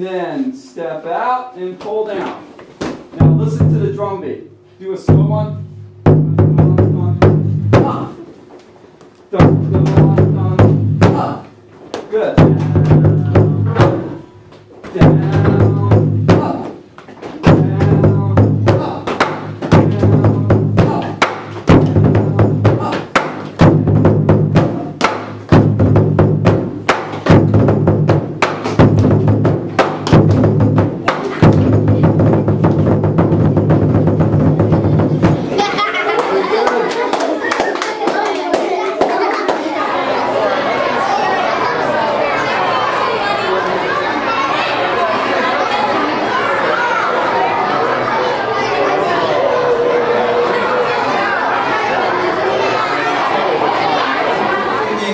Then step out and pull down. Now listen to the drum beat. Do a slow one. Good. Down, up, down, up, down, up, down, up.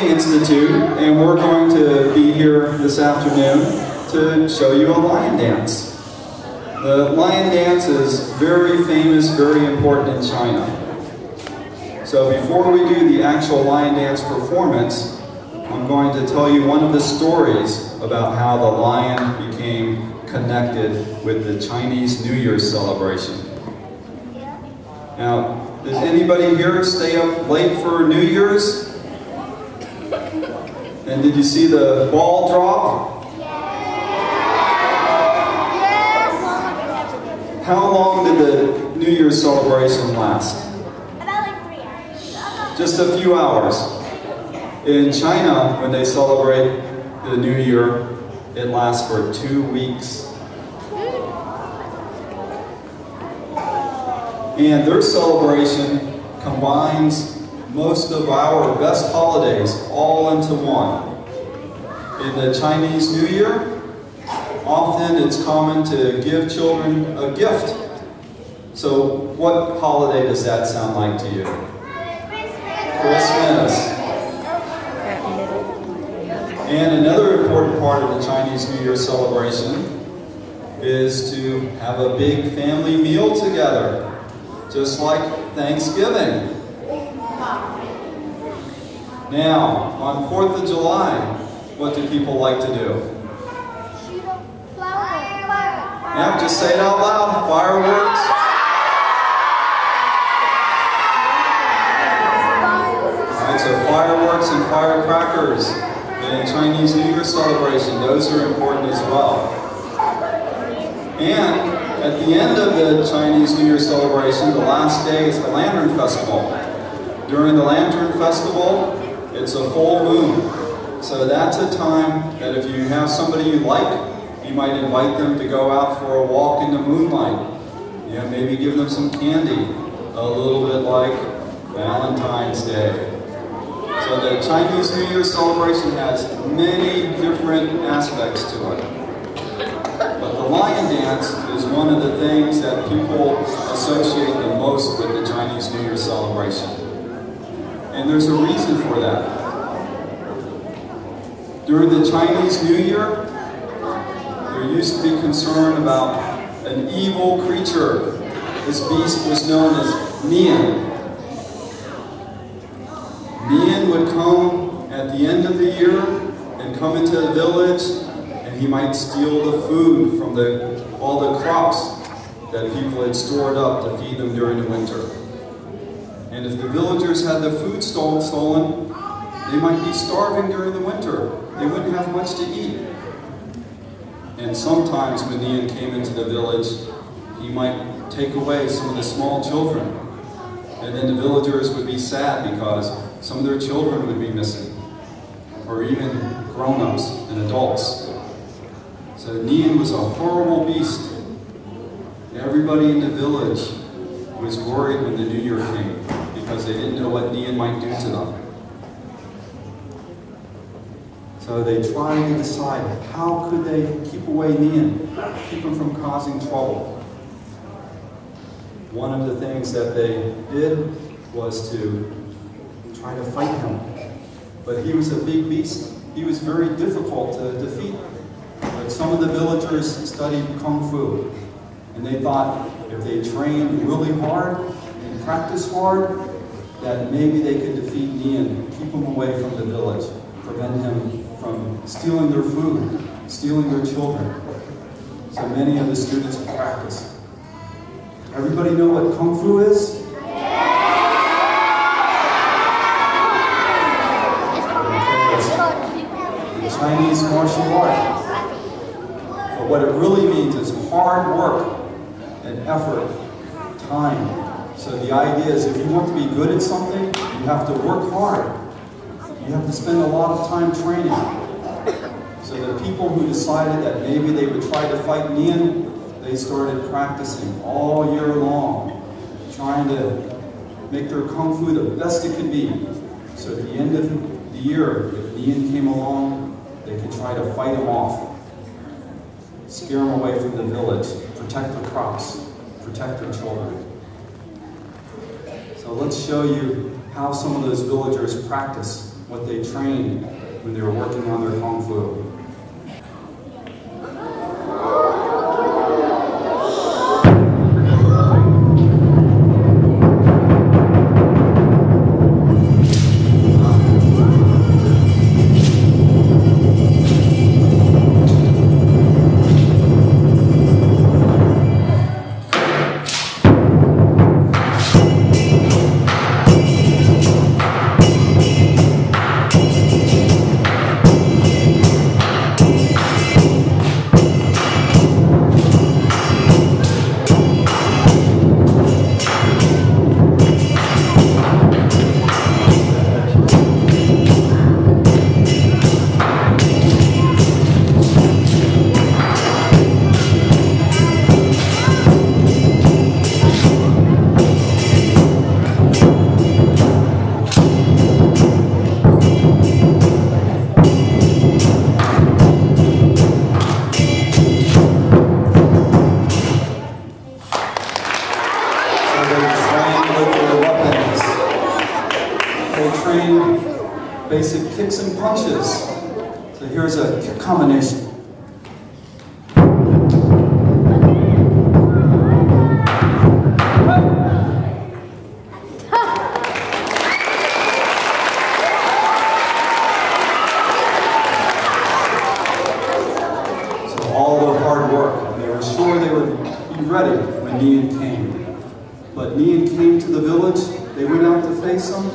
Institute, and we're going to be here this afternoon to show you a lion dance. The lion dance is very famous, very important in China. So before we do the actual lion dance performance, I'm going to tell you one of the stories about how the lion became connected with the Chinese New Year celebration. Now, does anybody here stay up late for New Year's? And did you see the ball drop? Yes. How long did the New Year's celebration last? About like 3 hours. Just a few hours. In China, when they celebrate the New Year, it lasts for 2 weeks. And their celebration combines most of our best holidays all into one. In the Chinese New Year, often it's common to give children a gift. So what holiday does that sound like to you? Christmas. And another important part of the Chinese New Year celebration is to have a big family meal together, just like Thanksgiving. Now, on 4th of July, what do people like to do? Shoot a flower. Yeah, just say it out loud. Fireworks. Alright, so fireworks and firecrackers in Chinese New Year celebration, those are important as well. And at the end of the Chinese New Year celebration, the last day is the Lantern Festival. During the Lantern Festival, it's a full moon, so that's a time that if you have somebody you like, you might invite them to go out for a walk in the moonlight. You know, maybe give them some candy, a little bit like Valentine's Day. So the Chinese New Year celebration has many different aspects to it. But the lion dance is one of the things that people associate the most with the Chinese New Year celebration. And there's a reason for that. During the Chinese New Year, there used to be concern about an evil creature. This beast was known as Nian. Nian would come at the end of the year and come into the village, and he might steal the food from all the crops that people had stored up to feed them during the winter. And if the villagers had the food stolen, they might be starving during the winter. They wouldn't have much to eat. And sometimes when Nian came into the village, he might take away some of the small children. And then the villagers would be sad because some of their children would be missing, or even grown-ups and adults. So Nian was a horrible beast. Everybody in the village was worried when the New Year came because they didn't know what Nian might do to them. So they tried to decide how could they keep away Nian, keep him from causing trouble. One of the things that they did was to try to fight him. But he was a big beast. He was very difficult to defeat. But some of the villagers studied Kung Fu. And they thought if they trained really hard and practiced hard, that maybe they could defeat Nian, keep him away from the village, prevent him from stealing their food, stealing their children. So many of the students practice. Everybody know what Kung Fu is? The Chinese martial art. But what it really means is hard work and effort, time. So the idea is if you want to be good at something, you have to work hard. You have to spend a lot of time training. So the people who decided that maybe they would try to fight Nian, they started practicing all year long, trying to make their Kung Fu the best it could be. So at the end of the year, if Nian came along, they could try to fight him off, scare him away from the village, protect the crops, protect their children. So let's show you how some of those villagers practice what they trained when they were working on their Kung Fu. Basic kicks and punches. So here's a kick combination. So all their hard work, they were sure they would be ready when Nian came. But Nian came to the village, they went out to face him.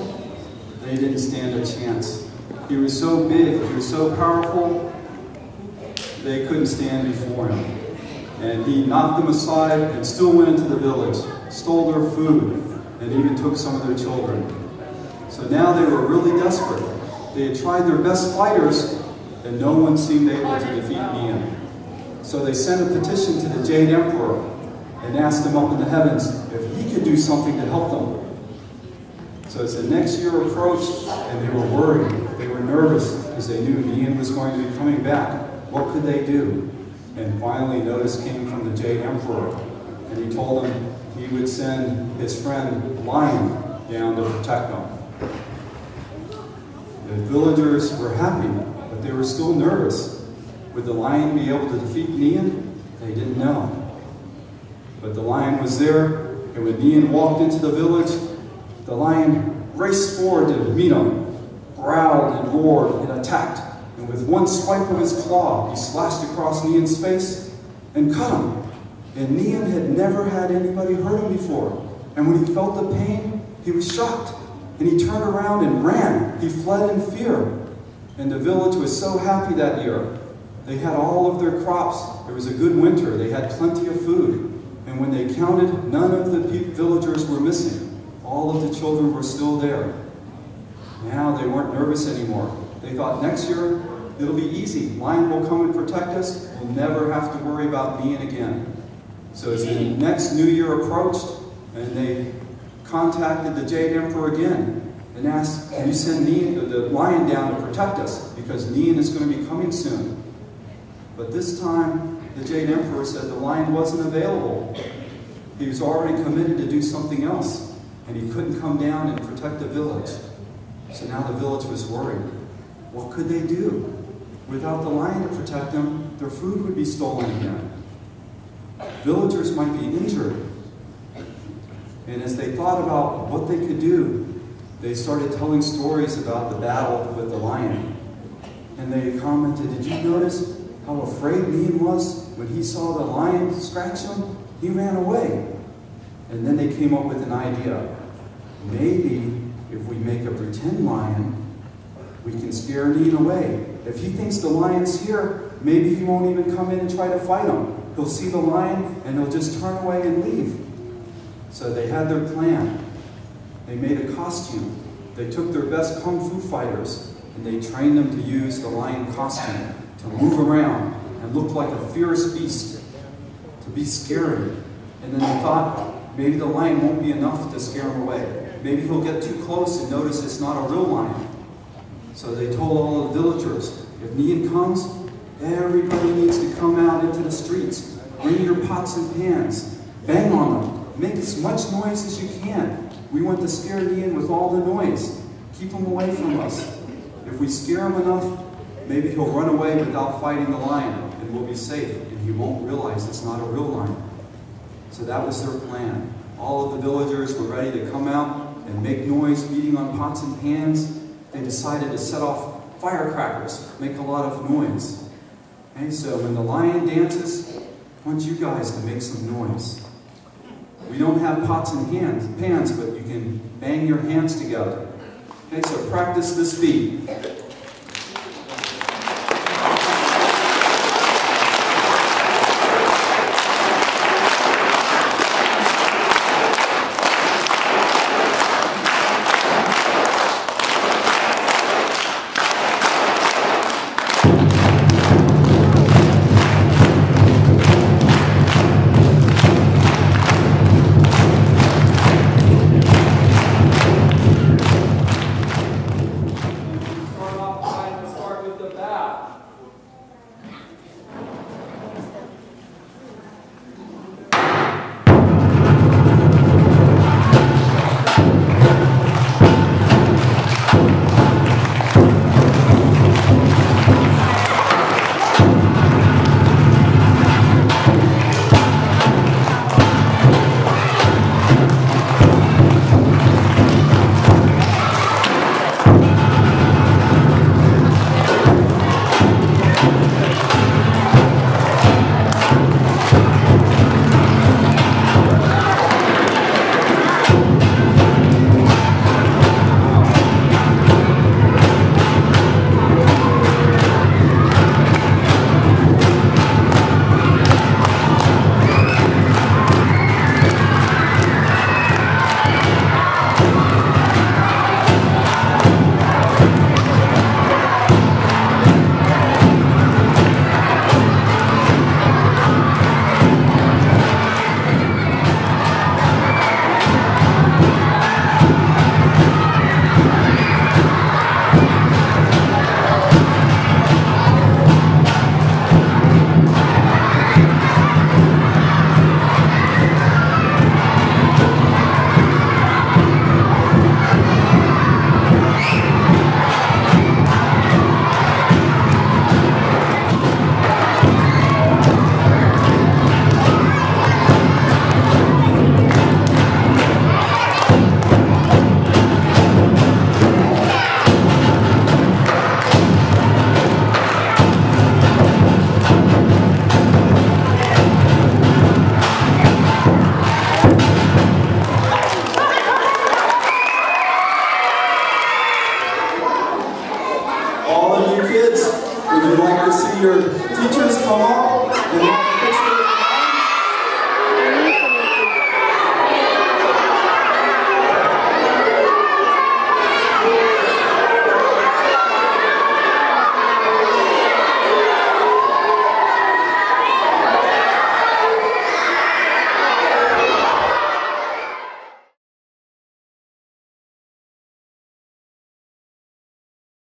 They didn't stand a chance. He was so big, he was so powerful, they couldn't stand before him. And he knocked them aside and still went into the village, stole their food, and even took some of their children. So now they were really desperate. They had tried their best fighters, and no one seemed able to defeat Nian. So they sent a petition to the Jade Emperor and asked him up in the heavens if he could do something to help them. So as the next year approached, and they were worried, they were nervous, because they knew Nian was going to be coming back. What could they do? And finally, notice came from the Jade Emperor, and he told them he would send his friend Lion down to protect them. The villagers were happy, but they were still nervous. Would the Lion be able to defeat Nian? They didn't know. But the Lion was there, and when Nian walked into the village, the Lion raced forward to meet him, growled and roared and attacked, and with one swipe of his claw, he slashed across Nian's face and cut him. And Nian had never had anybody hurt him before, and when he felt the pain, he was shocked, and he turned around and ran. He fled in fear, and the village was so happy that year. They had all of their crops. There was a good winter. They had plenty of food, and when they counted, none of the villagers were missing. All of the children were still there. Now they weren't nervous anymore. They thought next year it'll be easy. Lion will come and protect us. We'll never have to worry about Nian again. So as the next new year approached, and they contacted the Jade Emperor again and asked, can you send the Lion down to protect us? Because Nian is going to be coming soon. But this time, the Jade Emperor said the Lion wasn't available. He was already committed to do something else. And he couldn't come down and protect the village. So now the village was worried. What could they do? Without the Lion to protect them, their food would be stolen again. Villagers might be injured. And as they thought about what they could do, they started telling stories about the battle with the Lion. And they commented, did you notice how afraid Ying was when he saw the lion scratch him? He ran away. And then they came up with an idea. Maybe if we make a pretend lion, we can scare Ying away. If he thinks the lion's here, maybe he won't even come in and try to fight him. He'll see the lion and he'll just turn away and leave. So they had their plan. They made a costume. They took their best kung fu fighters and they trained them to use the lion costume to move around and look like a fierce beast, to be scary. And then they thought, maybe the lion won't be enough to scare him away. Maybe he'll get too close and notice it's not a real lion. So they told all the villagers, if Ying comes, everybody needs to come out into the streets. Bring your pots and pans. Bang on them. Make as much noise as you can. We want to scare Ying with all the noise. Keep him away from us. If we scare him enough, maybe he'll run away without fighting the lion, and we'll be safe, and he won't realize it's not a real lion. So that was their plan. All of the villagers were ready to come out and make noise, beating on pots and pans. They decided to set off firecrackers, make a lot of noise. Okay, so when the lion dances, I want you guys to make some noise. We don't have pots and pans, but you can bang your hands together. Okay, so practice this beat. All of you kids, would you like to see your teachers come up and